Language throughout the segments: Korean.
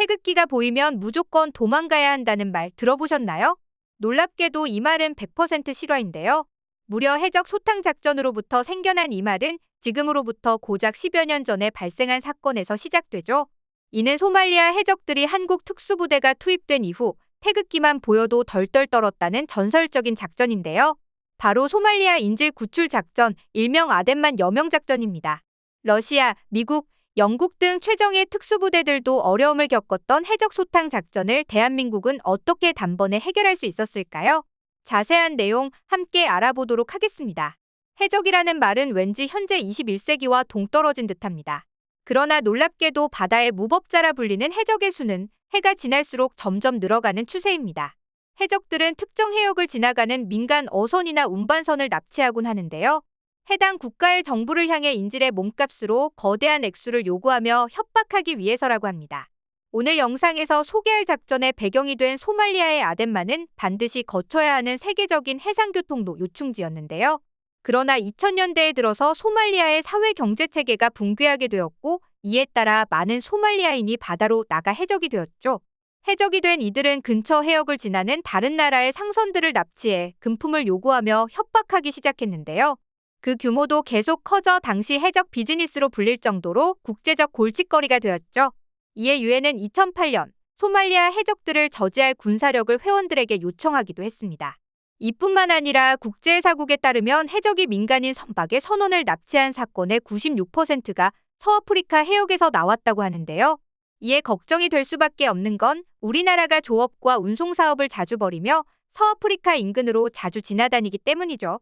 태극기가 보이면 무조건 도망가야 한다는 말 들어보셨나요? 놀랍게도 이 말은 100% 실화인데요. 무려 해적 소탕 작전으로부터 생겨난 이 말은 지금으로부터 고작 10여 년 전에 발생한 사건에서 시작되죠. 이는 소말리아 해적들이 한국 특수부대가 투입된 이후 태극기만 보여도 덜덜 떨었다는 전설적인 작전인데요. 바로 소말리아 인질 구출 작전, 일명 아덴만 여명 작전입니다. 러시아, 미국, 영국 등 최정예 특수부대들도 어려움을 겪었던 해적 소탕 작전을 대한민국은 어떻게 단번에 해결할 수 있었을까요? 자세한 내용 함께 알아보도록 하겠습니다. 해적이라는 말은 왠지 현재 21세기와 동떨어진 듯합니다. 그러나 놀랍게도 바다의 무법자라 불리는 해적의 수는 해가 지날수록 점점 늘어가는 추세입니다. 해적들은 특정 해역을 지나가는 민간 어선이나 운반선을 납치하곤 하는데요. 해당 국가의 정부를 향해 인질의 몸값으로 거대한 액수를 요구하며 협박하기 위해서라고 합니다. 오늘 영상에서 소개할 작전의 배경이 된 소말리아의 아덴만은 반드시 거쳐야 하는 세계적인 해상교통로 요충지였는데요. 그러나 2000년대에 들어서 소말리아의 사회 경제 체계가 붕괴하게 되었고 이에 따라 많은 소말리아인이 바다로 나가 해적이 되었죠. 해적이 된 이들은 근처 해역을 지나는 다른 나라의 상선들을 납치해 금품을 요구하며 협박하기 시작했는데요. 그 규모도 계속 커져 당시 해적 비즈니스로 불릴 정도로 국제적 골칫거리가 되었죠. 이에 유엔은 2008년 소말리아 해적들을 저지할 군사력을 회원들에게 요청하기도 했습니다. 이뿐만 아니라 국제해사국에 따르면 해적이 민간인 선박의 선원을 납치한 사건의 96%가 서아프리카 해역에서 나왔다고 하는데요. 이에 걱정이 될 수밖에 없는 건 우리나라가 조업과 운송사업을 자주 벌이며 서아프리카 인근으로 자주 지나다니기 때문이죠.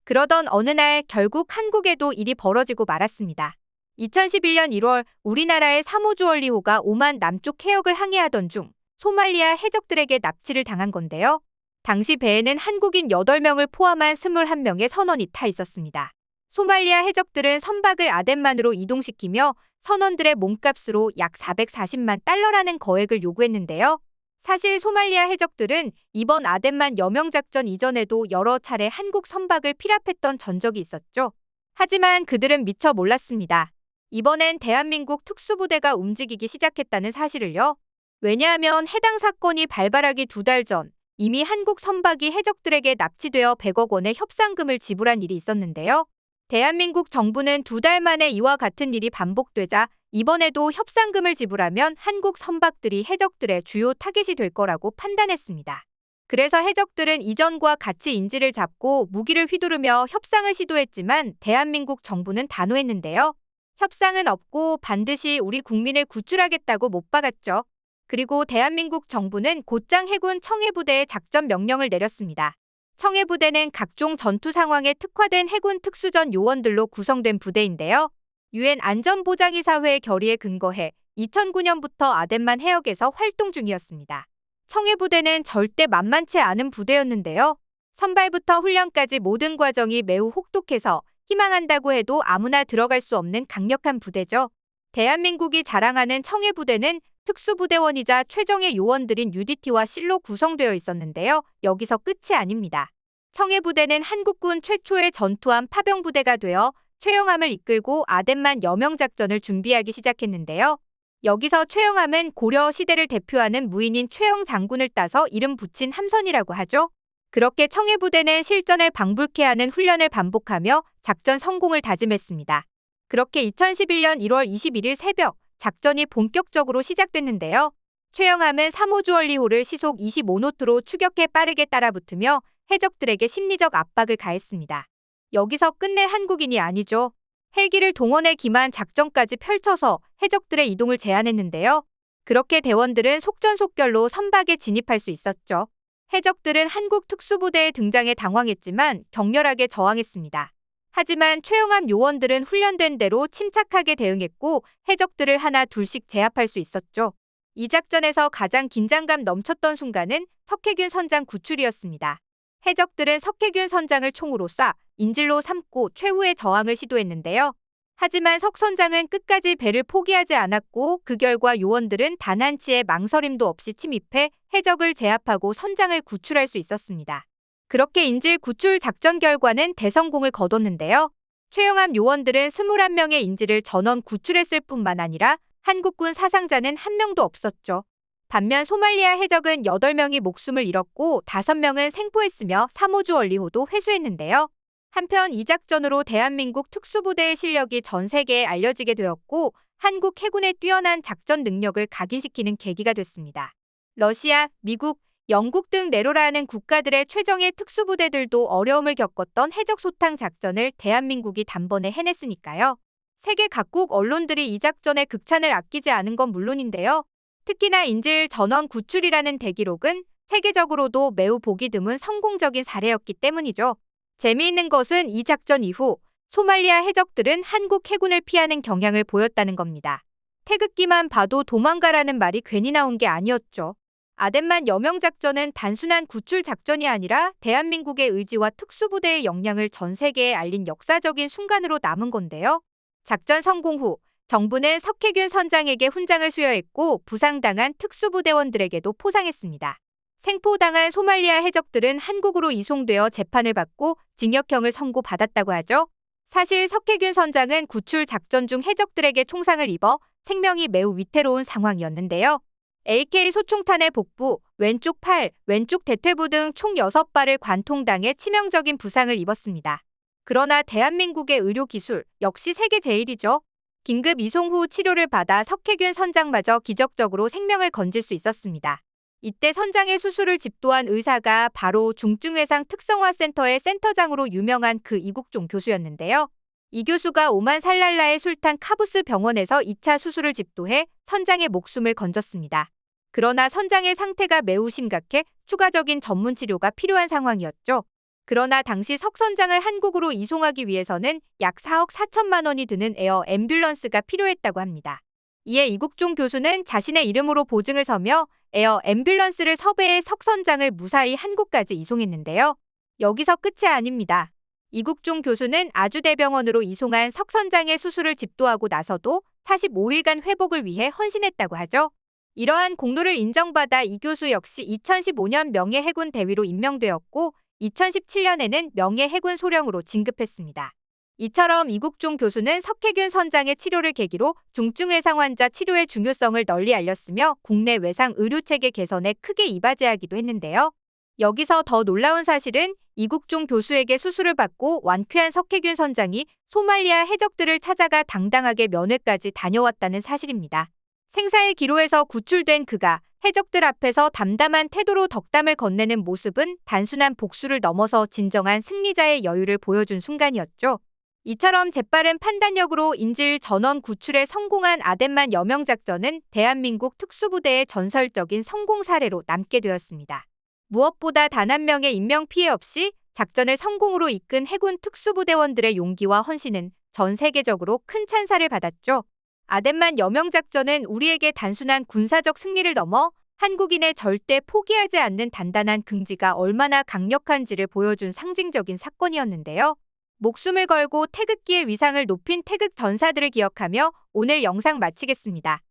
그러던 어느 날 결국 한국에도 일이 벌어지고 말았습니다. 2011년 1월 우리나라의 3호 주얼리호가 오만 남쪽 해역을 항해하던 중 소말리아 해적들에게 납치를 당한 건데요. 당시 배에는 한국인 8명을 포함한 21명의 선원이 타 있었습니다. 소말리아 해적들은 선박을 아덴만으로 이동시키며 선원들의 몸값으로 약 440만 달러라는 거액을 요구했는데요. 사실 소말리아 해적들은 이번 아덴만 여명작전 이전에도 여러 차례 한국 선박을 피랍했던 전적이 있었죠. 하지만 그들은 미처 몰랐습니다. 이번엔 대한민국 특수부대가 움직이기 시작했다는 사실을요. 왜냐하면 해당 사건이 발발하기 2달 전 이미 한국 선박이 해적들에게 납치되어 100억 원의 협상금을 지불한 일이 있었는데요. 대한민국 정부는 2달 만에 이와 같은 일이 반복되자 이번에도 협상금을 지불하면 한국 선박들이 해적들의 주요 타겟이 될 거라고 판단했습니다. 그래서 해적들은 이전과 같이 인질을 잡고 무기를 휘두르며 협상을 시도했지만 대한민국 정부는 단호했는데요. 협상은 없고 반드시 우리 국민을 구출하겠다고 못 박았죠. 그리고 대한민국 정부는 곧장 해군 청해부대에 작전 명령을 내렸습니다. 청해부대는 각종 전투 상황에 특화된 해군 특수전 요원들로 구성된 부대인데요. 유엔 안전보장이사회의 결의에 근거해 2009년부터 아덴만 해역에서 활동 중이었습니다. 청해부대는 절대 만만치 않은 부대였는데요. 선발부터 훈련까지 모든 과정이 매우 혹독해서 희망한다고 해도 아무나 들어갈 수 없는 강력한 부대죠. 대한민국이 자랑하는 청해부대는 특수부대원이자 최정예 요원들인 UDT와 실로 구성되어 있었는데요. 여기서 끝이 아닙니다. 청해부대는 한국군 최초의 전투함 파병부대가 되어 최영함을 이끌고 아덴만 여명작전을 준비하기 시작했는데요. 여기서 최영함은 고려 시대를 대표하는 무인인 최영 장군을 따서 이름 붙인 함선이라고 하죠. 그렇게 청해부대는 실전을 방불케 하는 훈련을 반복하며 작전 성공을 다짐했습니다. 그렇게 2011년 1월 21일 새벽 작전이 본격적으로 시작됐는데요. 최영함은 3호 주얼리호를 시속 25노트로 추격해 빠르게 따라붙으며 해적들에게 심리적 압박을 가했습니다. 여기서 끝낼 한국인이 아니죠. 헬기를 동원해 기만 작전까지 펼쳐서 해적들의 이동을 제한했는데요. 그렇게 대원들은 속전속결로 선박에 진입할 수 있었죠. 해적들은 한국 특수부대의 등장에 당황했지만 격렬하게 저항했습니다. 하지만 최영함 요원들은 훈련된 대로 침착하게 대응했고 해적들을 하나 둘씩 제압할 수 있었죠. 이 작전에서 가장 긴장감 넘쳤던 순간은 석혜균 선장 구출이었습니다. 해적들은 석혜균 선장을 총으로 쏴 인질로 삼고 최후의 저항을 시도했는데요. 하지만 석 선장은 끝까지 배를 포기하지 않았고 그 결과 요원들은 단 한치의 망설임도 없이 침입해 해적을 제압하고 선장을 구출할 수 있었습니다. 그렇게 인질 구출 작전 결과는 대성공을 거뒀는데요. 최영함 요원들은 21명의 인질을 전원 구출했을 뿐만 아니라 한국군 사상자는 한 명도 없었죠. 반면 소말리아 해적은 8명이 목숨을 잃었고 5명은 생포했으며 3호주 얼리호도 회수했는데요. 한편 이 작전으로 대한민국 특수부대의 실력이 전 세계에 알려지게 되었고 한국 해군의 뛰어난 작전 능력을 각인시키는 계기가 됐습니다. 러시아, 미국, 영국 등 내로라하는 국가들의 최정예 특수부대들도 어려움을 겪었던 해적 소탕 작전을 대한민국이 단번에 해냈으니까요. 세계 각국 언론들이 이 작전의 극찬을 아끼지 않은 건 물론인데요. 특히나 인질 전원 구출이라는 대기록은 세계적으로도 매우 보기 드문 성공적인 사례였기 때문이죠. 재미있는 것은 이 작전 이후 소말리아 해적들은 한국 해군을 피하는 경향을 보였다는 겁니다. 태극기만 봐도 도망가라는 말이 괜히 나온 게 아니었죠. 아덴만 여명 작전은 단순한 구출 작전이 아니라 대한민국의 의지와 특수부대의 역량을 전 세계에 알린 역사적인 순간으로 남은 건데요. 작전 성공 후 정부는 석혜균 선장에게 훈장을 수여했고 부상당한 특수부대원들에게도 포상했습니다. 생포당한 소말리아 해적들은 한국으로 이송되어 재판을 받고 징역형을 선고받았다고 하죠. 사실 석혜균 선장은 구출 작전 중 해적들에게 총상을 입어 생명이 매우 위태로운 상황이었는데요. AK 소총탄의 복부, 왼쪽 팔, 왼쪽 대퇴부 등 총 6발을 관통당해 치명적인 부상을 입었습니다. 그러나 대한민국의 의료기술 역시 세계 제일이죠. 긴급 이송 후 치료를 받아 석혜균 선장마저 기적적으로 생명을 건질 수 있었습니다. 이때 선장의 수술을 집도한 의사가 바로 중증외상 특성화센터의 센터장으로 유명한 그 이국종 교수였는데요. 이 교수가 오만 살랄라의 술탄 카부스 병원에서 2차 수술을 집도해 선장의 목숨을 건졌습니다. 그러나 선장의 상태가 매우 심각해 추가적인 전문 치료가 필요한 상황이었죠. 그러나 당시 석 선장을 한국으로 이송하기 위해서는 약 4억 4천만 원이 드는 에어 앰뷸런스가 필요했다고 합니다. 이에 이국종 교수는 자신의 이름으로 보증을 서며 에어 앰뷸런스를 섭외해 석 선장을 무사히 한국까지 이송했는데요. 여기서 끝이 아닙니다. 이국종 교수는 아주대병원으로 이송한 석 선장의 수술을 집도하고 나서도 45일간 회복을 위해 헌신했다고 하죠. 이러한 공로를 인정받아 이 교수 역시 2015년 명예해군 대위로 임명되었고 2017년에는 명예해군 소령으로 진급했습니다. 이처럼 이국종 교수는 석혜균 선장의 치료를 계기로 중증외상 환자 치료의 중요성을 널리 알렸으며 국내 외상 의료체계 개선에 크게 이바지하기도 했는데요. 여기서 더 놀라운 사실은 이국종 교수에게 수술을 받고 완쾌한 석혜균 선장이 소말리아 해적들을 찾아가 당당하게 면회까지 다녀왔다는 사실입니다. 생사의 기로에서 구출된 그가 해적들 앞에서 담담한 태도로 덕담을 건네는 모습은 단순한 복수를 넘어서 진정한 승리자의 여유를 보여준 순간이었죠. 이처럼 재빠른 판단력으로 인질 전원 구출에 성공한 아덴만 여명 작전은 대한민국 특수부대의 전설적인 성공 사례로 남게 되었습니다. 무엇보다 단 한 명의 인명 피해 없이 작전을 성공으로 이끈 해군 특수부대원들의 용기와 헌신은 전 세계적으로 큰 찬사를 받았죠. 아덴만 여명 작전은 우리에게 단순한 군사적 승리를 넘어 한국인의 절대 포기하지 않는 단단한 긍지가 얼마나 강력한지를 보여준 상징적인 사건이었는데요. 목숨을 걸고 태극기의 위상을 높인 태극 전사들을 기억하며 오늘 영상 마치겠습니다.